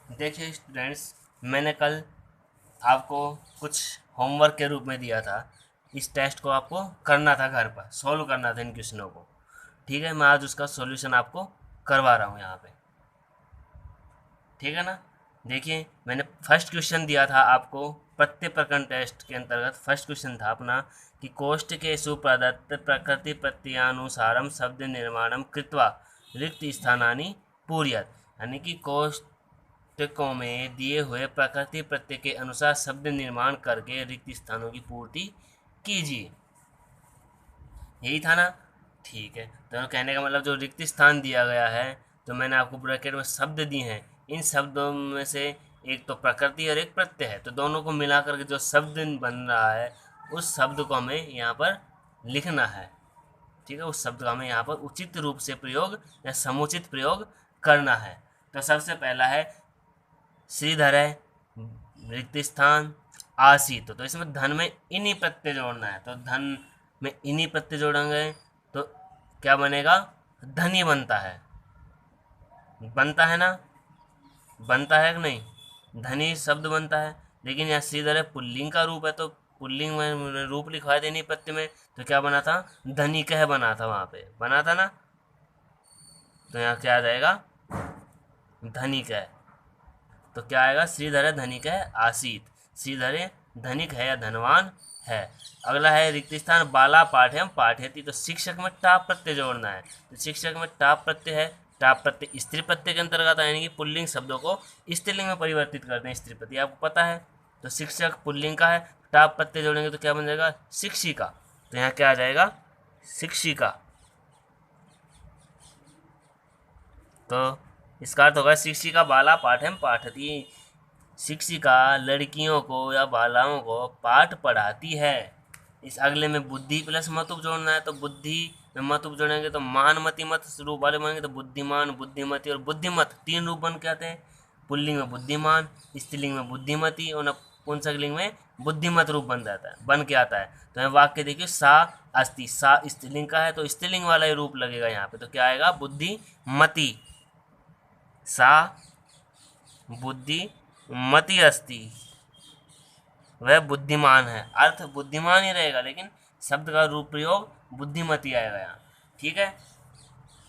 देखिए स्टूडेंट्स, मैंने कल आपको कुछ होमवर्क के रूप में दिया था। इस टेस्ट को आपको करना था, घर पर सॉल्व करना था इन क्वेश्चनों को। ठीक है, मैं आज उसका सॉल्यूशन आपको करवा रहा हूँ यहाँ पे। ठीक है ना। देखिए, मैंने फर्स्ट क्वेश्चन दिया था आपको प्रत्यय प्रकरण टेस्ट के अंतर्गत। फर्स्ट क्वेश्चन था अपना कि कोष्ठ के सुप्रदत्त प्रकृति प्रत्ययानुसारम शब्द निर्माणम कृत्वा रिक्त स्थानानि पूर्यत। यानी कि कोष्ठकों में दिए हुए प्रकृति प्रत्यय के अनुसार शब्द निर्माण करके रिक्त स्थानों की पूर्ति कीजिए। यही था ना। ठीक है, तो कहने का मतलब जो रिक्त स्थान दिया गया है, तो मैंने आपको ब्रैकेट में शब्द दिए हैं। इन शब्दों में से एक तो प्रकृति और एक प्रत्यय है, तो दोनों को मिला करके जो शब्द बन रहा है, उस शब्द को हमें यहाँ पर लिखना है। ठीक है, उस शब्द का हमें यहाँ पर उचित रूप से प्रयोग या समुचित प्रयोग करना है। तो सबसे पहला है श्रीधर है, रिक्त स्थान आसीत। तो इसमें धन में इन्हीं प्रत्यय जोड़ना है, तो धन में इन्हीं प्रत्यय जोड़ेंगे तो क्या बनेगा? धनी बनता है। बनता है ना, बनता है कि नहीं? धनी शब्द बनता है। लेकिन यहाँ श्रीधर है, पुल्लिंग का रूप है, तो पुल्लिंग में रूप लिखवाया था इन्हीं प्रत्यय में, तो क्या बना था? धनी कह बना था, वहां पे बना था ना। तो यहाँ क्या आ जाएगा? धनी कह। तो क्या आएगा? श्रीधर है धनिक है आसीत। श्रीधर है धनिक है या धनवान है। अगला है रिक्त स्थान बाला पाठ्यम पाठयति। तो शिक्षक में टाप प्रत्यय जोड़ना है। तो शिक्षक में टाप प्रत्यय है। टाप प्रत्यय स्त्री प्रत्यय के अंतर्गत, यानी कि पुल्लिंग शब्दों को स्त्रीलिंग में परिवर्तित करते हैं स्त्री प्रत्यय, आपको पता है। तो शिक्षक पुल्लिंग का है, टाप प्रत्यय जोड़ेंगे तो क्या बन जाएगा? शिक्षिका। तो यहाँ क्या आ जाएगा? शिक्षिका। तो इसका अर्थ होगा शिक्षिका बाला पाठ्यम पाठती। शिक्षिका लड़कियों को या बालाओं को पाठ पढ़ाती है। इस अगले में बुद्धि प्लस मतुप जोड़ना है, तो बुद्धि में मतुप जोड़ेंगे तो मान मति मत रूप वाले बनेंगे, तो बुद्धिमान बुद्धिमती और बुद्धिमत तीन रूप बन के आते हैं। पुल्लिंग में बुद्धिमान, स्त्रीलिंग में बुद्धिमती और नपुंसकलिंग में बुद्धिमत रूप बन जाता है, बन के आता है। तो यहाँ वाक्य देखिए, सा अस्ति। सा स्त्रीलिंग का है तो स्त्रीलिंग वाला ही रूप लगेगा यहाँ पे, तो क्या आएगा? बुद्धिमती। सा बुद्धिमती अस्ति, वह बुद्धिमान है। अर्थ बुद्धिमान ही रहेगा, लेकिन शब्द का रूप प्रयोग बुद्धिमती आएगा यहाँ। ठीक है।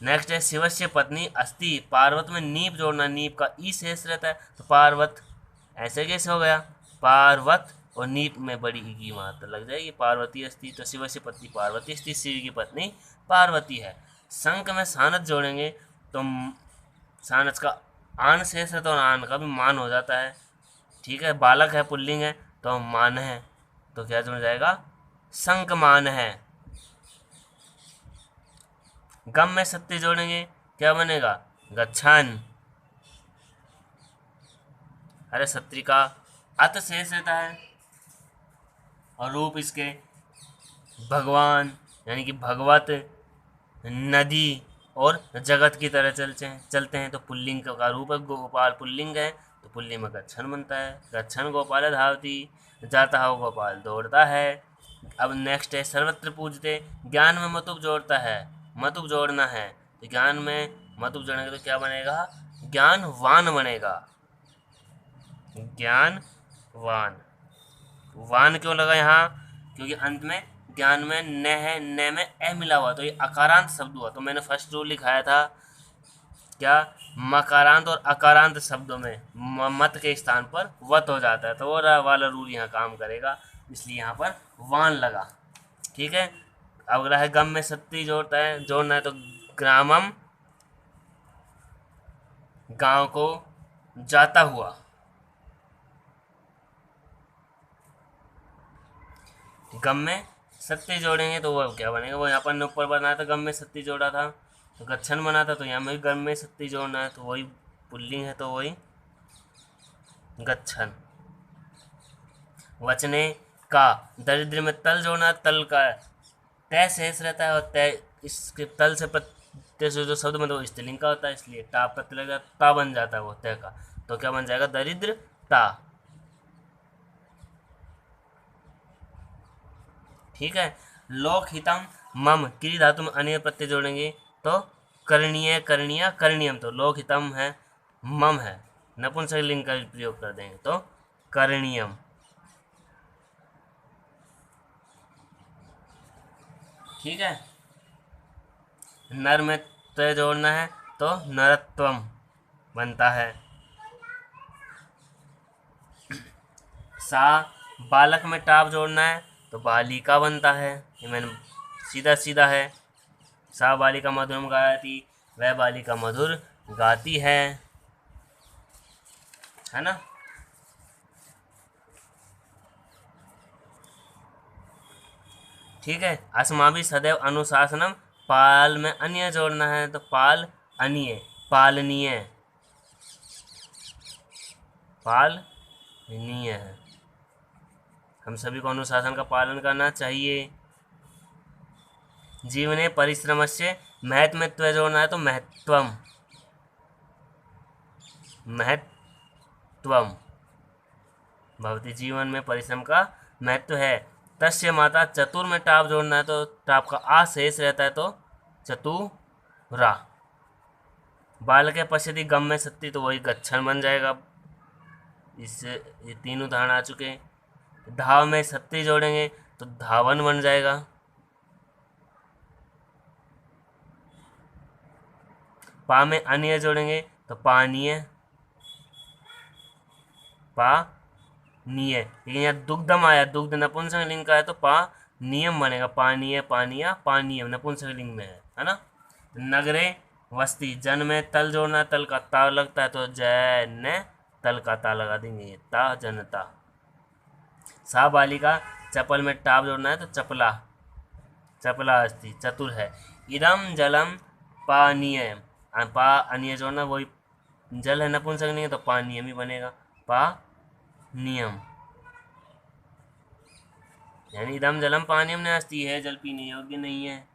नेक्स्ट है शिवस्य पत्नी अस्ति। पार्वत में नीप जोड़ना, नीप का ई शेष रहता है, तो पार्वत ऐसे कैसे हो गया? पार्वत और नीप में बड़ी ई की मात्रा लग जाएगी, पार्वती अस्ति। तो शिवस्य पत्नी पार्वती अस्ति, शिव की पत्नी पार्वती है। शंख में सानस जोड़ेंगे तो सानस का आन शेष है, तो आन का भी मान हो जाता है। ठीक है, बालक है पुल्लिंग है तो मान है, तो क्या जुड़ जाएगा? शंख मान है। गम में सत्य जोड़ेंगे, क्या बनेगा? गच्छन। अरे सत्री का अत शेष रहता है और रूप इसके भगवान, यानी कि भगवत, नदी और जगत की तरह चलते हैं। तो पुल्लिंग का रूप है गोपाल, पुल्लिंग है तो पुल्लिंग में गच्छन बनता है। गच्छन गोपाल धावती, जाता हो गोपाल दौड़ता है। अब नेक्स्ट है सर्वत्र पूजते। ज्ञान में मतुप जोड़ता है, मतुप जोड़ना है, तो ज्ञान में मतुप जोड़ेंगे तो क्या बनेगा? ज्ञानवान बनेगा। ज्ञानवान। वान क्यों लगा यहाँ? क्योंकि अंत में ज्ञान में न है, न में ए मिला हुआ, तो ये अकारांत शब्द हुआ। तो मैंने फर्स्ट रूल लिखाया था क्या? मकारांत और अकारांत शब्दों में मत के स्थान पर वत हो जाता है, तो वो वाला रूल यहाँ काम करेगा, इसलिए यहाँ पर वान लगा। ठीक है। अब अगला है गम में सत्ती जोड़ना है, तो ग्रामम, गांव को जाता हुआ। गम में सत्य जोड़ेंगे तो वो क्या बनेगा? वो यहाँ पर ऊपर बनाया था, गम में सत्य जोड़ा था तो गच्छन बना था, तो यहाँ में भी गम में सत्य जोड़ना है, तो वही पुल्लिंग है, तो वही गच्छन। वचने का दरिद्र में तल जोड़ना, तल का तय शेष रहता है, और तय इसके तल से प्रत्यय से जो शब्द में वो स्त्रीलिंग का होता है, इसलिए टा प्रत्यय लग जाता, ता बन जाता है वो तय का, तो क्या बन जाएगा? दरिद्र ता। ठीक है। लोक हितम मम, क्री धातु में अन्य प्रत्यय जोड़ेंगे तो करणीय करणीय करणीयम, तो लोक हितम है, मम है, नपुंसकलिंग का प्रयोग कर देंगे तो करणीयम। ठीक है, नर में त्व जोड़ना है तो नरत्वम बनता है। सा बालक में टाप जोड़ना है तो बालिका बनता है। ये मैंने सीधा सीधा है। सा बालिका मधुरम गाती, वह बालिका मधुर गाती है ना। ठीक है, अस्माभि सदैव अनुशासनम, पाल में अन्य जोड़ना है तो पाल अनिय, पालनीय, पालनीय है। हम सभी को अनुशासन का पालन करना चाहिए। जीवने परिश्रम से महत्व जोड़ना है तो महत्वम, महत्वम भवती, जीवन में परिश्रम का महत्व है। तस्य माता चतुर में टाप जोड़ना है तो टाप का आ शेष रहता है तो चतुरा। बाल के पश्यति गम में सत्ती तो वही गच्छन बन जाएगा। इससे ये तीन उदाहरण आ चुके हैं। धाव में सत्ती जोड़ेंगे तो धावन बन जाएगा। पा में अन्य जोड़ेंगे तो पानीय, पानीय। लेकिन यहाँ दुग्धम आया, दुग्ध नपुंसकलिंग का है तो पा नियम बनेगा, पानीय, पानिया, पानीय नपुंसकलिंग में है ना। नगरे वस्ती, जन में तल जोड़ना, तल का ता लगता है तो जय न तल का ता लगा देंगे, ता जनता। सा बालिका चपल में टाप जोड़ना है तो चपला, चपला अस्ति, चतुर है। इदम जलम पानीय, पा अनिय जोड़ना, वही जल है नपुंसकलिंग है तो पानीय ही बनेगा, पा नियम। यानी इदम जलम पानीयम न अस्ति, है जल पीने योग्य नहीं है।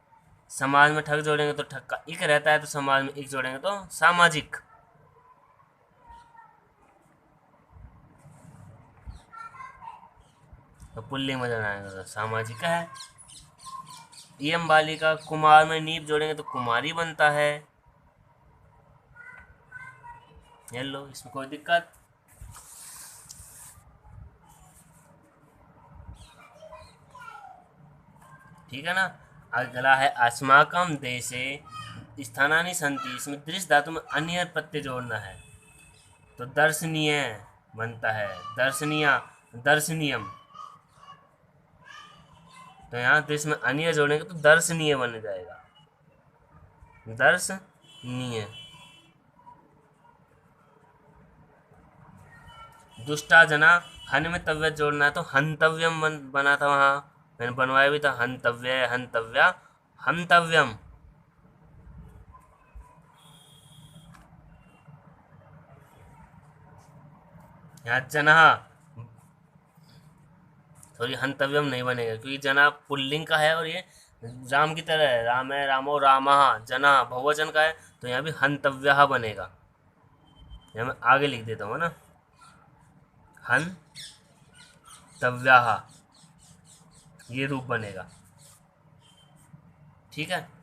समाज में ठग जोड़ेंगे तो ठग का इक रहता है तो समाज में इक जोड़ेंगे तो सामाजिक। तो पुल्लिंग में जोड़ाएंगे तो सामाजिक है। इयम बालिका, कुमार में नीप जोड़ेंगे तो कुमारी बनता है। ये लो, इसमें कोई दिक्कत। ठीक है ना। अगला है अस्माकम देशे स्थानानि सन्ति, इसमें दृश्य धातु में अन्य प्रत्यय जोड़ना है तो दर्शनीय बनता है, दर्शनीय, दर्शनीयम। तो यहाँ दृश्य में अन्य जोड़ेंगे तो दर्शनीय बन जाएगा, दर्शनीय। दुष्टा जना, हन में तव्य जोड़ना है तो हंतव्यम बना था, वहां मैंने बनवाया भी था, हंतव्य, हंतव्या, हंतव्यम। यहाँ जना, सॉरी हंतव्यम नहीं बनेगा क्योंकि जना पुल्लिंग का है और ये राम की तरह है, राम है, रामो रामः, जना बहुवचन का है तो यहाँ भी हंतव्य बनेगा। यहाँ मैं आगे लिख देता हूँ ना, हंतव्य, ये रूप बनेगा। ठीक है।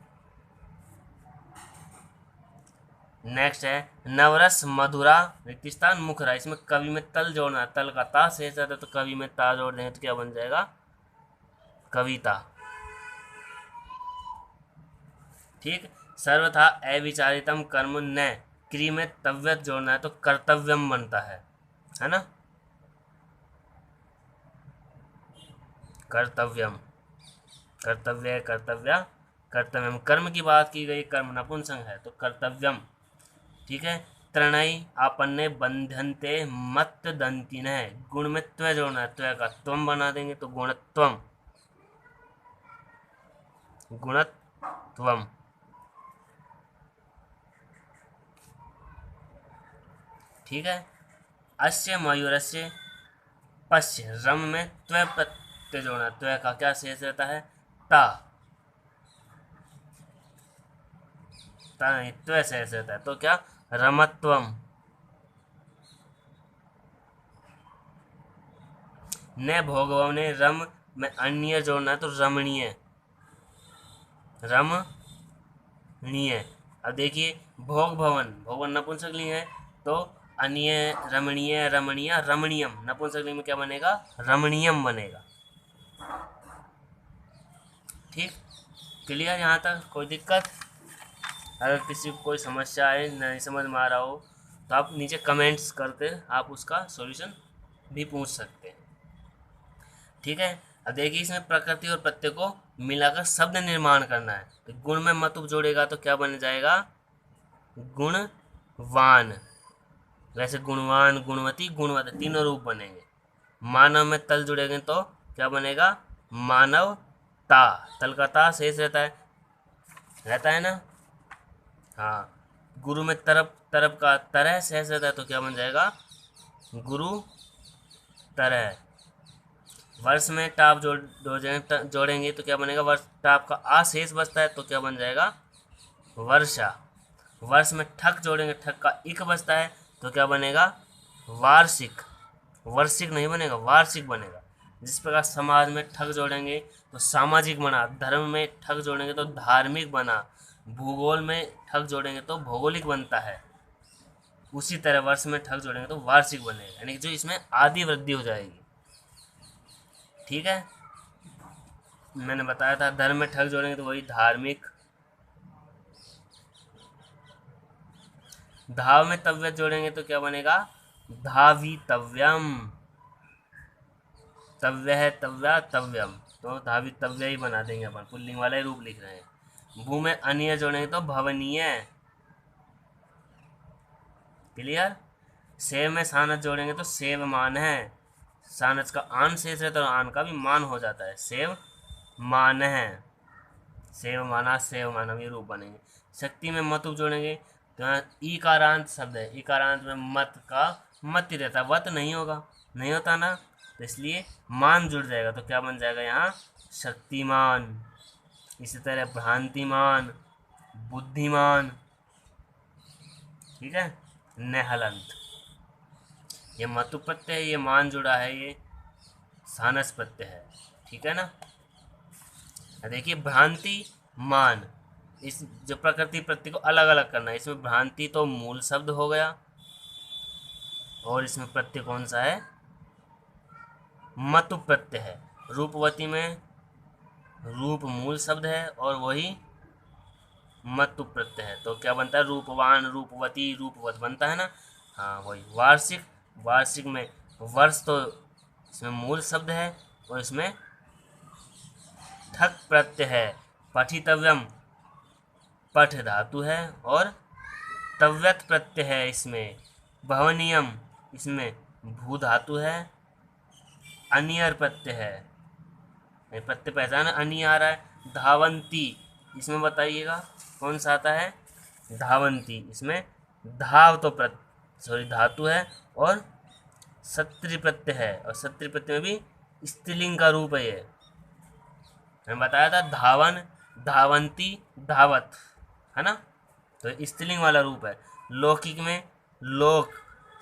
नेक्स्ट है नवरस मधुरा रिक्तिस्थान मुखरा, इसमें कवि में तल जोड़ना, तल का ता शेष रहता है तो कवि में ता जोड़ देंगे तो क्या बन जाएगा, कविता। ठीक। सर्वथा अविचारितम कर्म न, क्री में तव्यत जोड़ना है तो कर्तव्यम बनता है ना, कर्तव्यम, कर्तव्य, कर्तव्य, कर्तव्यम। कर्म की बात की गई, कर्म नपुंसक है तो कर्तव्यम। ठीक है। त्रणय आपन्ने बंधनते मत दंतिन है, गुण में त्व जोड़ना है, त्व का त्वम बना देंगे तो गुणत्वम, गुणत्वम। ठीक है। अस्य मयूरस्य पश्य, रम में त्व प्रत्यय जोड़ना, त्व का क्या शेष रहता है, ता, त्व शेष रहता है तो क्या, रमत्वम। न भोगव ने, रम में अन्य जोड़ना है तो रमणीय, रमणीय। अब देखिए भोग भवन, भवन नपुंसकलिंग है तो अन्य, रमणीय, रमणीय, रमणीयम। नपुंसकलिंग में क्या बनेगा? रमणीयम बनेगा। ठीक, क्लियर यहाँ तक? कोई दिक्कत? अगर किसी को कोई समस्या है, नहीं समझ में आ रहा हो, तो आप नीचे कमेंट्स करके आप उसका सॉल्यूशन भी पूछ सकते हैं। ठीक है, अब देखिए इसमें प्रकृति और प्रत्यय को मिलाकर शब्द निर्माण करना है। तो गुण में मतुप जोड़ेगा तो क्या बन जाएगा? गुणवान। वैसे गुणवान, गुणवती, गुणवती तीनों रूप बनेंगे। मानव में तल जुड़ेंगे तो क्या बनेगा? मानवता। तल का ता शेष रहता है ना? हाँ। गुरु में तरफ, तरफ का तरह शेष रहता है तो क्या बन जाएगा? गुरु तरह। वर्ष में टाप जोड़ेंगे तो क्या बनेगा? वर्ष, टाप का आ शेष बचता है तो क्या बन जाएगा? वर्षा। वर्ष में ठक जोड़ेंगे, ठक का इक बचता है तो क्या बनेगा? वार्षिक। वार्षिक नहीं बनेगा, वार्षिक बनेगा। जिस प्रकार समाज में ठग जोड़ेंगे तो सामाजिक बना, धर्म में ठग जोड़ेंगे तो धार्मिक बना, भूगोल में ठग जोड़ेंगे तो भौगोलिक बनता है, उसी तरह वर्ष में ठग जोड़ेंगे तो वार्षिक बनेगा, यानी कि जो इसमें आदि वृद्धि हो जाएगी। ठीक है, मैंने बताया था धर्म में ठग जोड़ेंगे तो वही धार्मिक। धाव में तव्य जोड़ेंगे तो क्या बनेगा? धावितव्यम। तव्य है, तव्या, तव्यम, तो धावितव्य ही बना देंगे अपन, पुल्लिंग वाला ही रूप लिख रहे हैं। भू में अनीय जोड़ेंगे तो भवनीय। क्लियर? सेव में सानस जोड़ेंगे तो सेवमान है। सानस का आन शेष है तो आन का भी मान हो जाता है, सेव मान है। सेव माना, सेव माना, ये रूप बनेंगे। शक्ति में मतुप जोड़ेंगे तो यहाँ ईकारांत शब्द है, ईकारांत में मत का मत ही रहता है, वत नहीं होगा, नहीं होता ना, तो इसलिए मान जुड़ जाएगा तो क्या बन जाएगा यहाँ? शक्तिमान। इसी तरह भ्रांतिमान, बुद्धिमान। ठीक है, नेहलंत। ये मतु प्रत्यय है, ये मान जुड़ा है, ये सानस प्रत्यय है। ठीक है ना? देखिए भ्रांति, मान, इस जो प्रकृति प्रत्यय को अलग अलग करना है। इसमें भ्रांति तो मूल शब्द हो गया और इसमें प्रत्यय कौन सा है? मतु प्रत्यय है। रूपवती में रूप मूल शब्द है और वही मतु प्रत्यय है, तो क्या बनता है? रूपवान, रूपवती, रूपवत बनता है ना? हाँ वही। वार्षिक, वार्षिक में वर्ष तो इसमें मूल शब्द है और इसमें ठक प्रत्यय है। पठितव्यम, पठ धातु है और तव्यत प्रत्यय है इसमें। भवनियम, इसमें भू धातु है। अनियर प्रत्यय है, प्रत्यय पहचान, अनिय आ रहा है। धावंती, इसमें बताइएगा कौन सा आता है? धावंती। इसमें धाव तो धातु है और सत्री प्रत्यय है, और सत्री प्रत्यय में भी स्त्रीलिंग का रूप है। ये मैंने बताया था, धावन, धावंती, धावत, है ना? तो स्त्रीलिंग वाला रूप है। लौकिक में लोक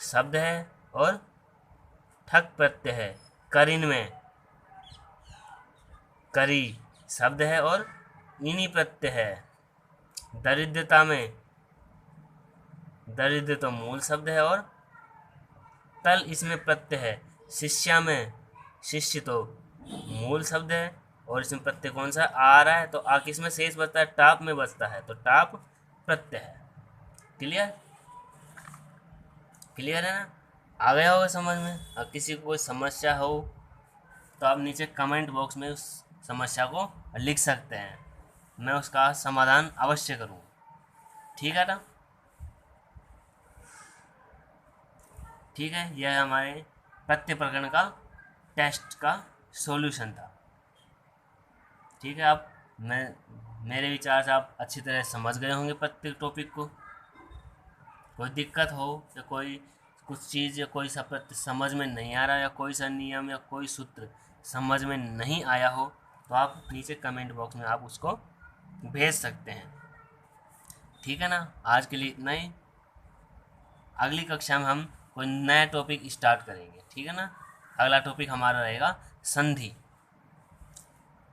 शब्द है और ठक प्रत्यय है। करिन में करी शब्द है और इनी प्रत्यय है। दरिद्रता में दरिद्र तो मूल शब्द है और तल इसमें प्रत्यय है। शिष्या में शिष्य तो मूल शब्द है और इसमें प्रत्यय कौन सा आ रहा है? तो आ किस में शेष बचता है? टाप में बचता है, तो टाप प्रत्यय है। क्लियर? क्लियर है ना? आ गया होगा समझ में? अब किसी को कोई समस्या हो तो आप नीचे कमेंट बॉक्स में उस समस्या को लिख सकते हैं, मैं उसका समाधान अवश्य करूँ। ठीक है ना? ठीक है, यह हमारे प्रत्यय प्रकरण का टेस्ट का सॉल्यूशन था। ठीक है, आप मेरे विचार से आप अच्छी तरह समझ गए होंगे प्रत्येक टॉपिक को। कोई दिक्कत हो या कोई कुछ चीज़ या कोई सा प्रत्यय समझ में नहीं आ रहा, या कोई सा नियम या कोई सूत्र समझ में नहीं आया हो, तो आप नीचे कमेंट बॉक्स में आप उसको भेज सकते हैं। ठीक है ना? आज के लिए इतना ही। अगली कक्षा में हम कोई नया टॉपिक स्टार्ट करेंगे। ठीक है ना? अगला टॉपिक हमारा रहेगा संधि।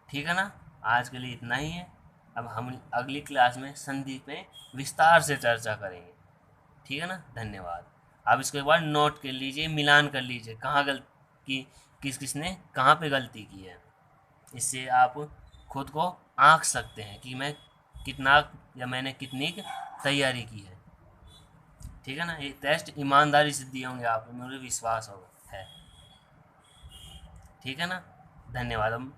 ठीक है ना? आज के लिए इतना ही है। अब हम अगली क्लास में संधि पे विस्तार से चर्चा करेंगे। ठीक है ना? धन्यवाद। आप इसको एक बार नोट कर लीजिए, मिलान कर लीजिए कहाँ गलती, किस किसने कहाँ पे गलती की है। इससे आप खुद को आंक सकते हैं कि मैं कितना या मैंने कितनी तैयारी की है। ठीक है ना, ये टेस्ट ईमानदारी से दिए होंगे आप, मुझे विश्वास होगा है। ठीक है ना, धन्यवाद। हम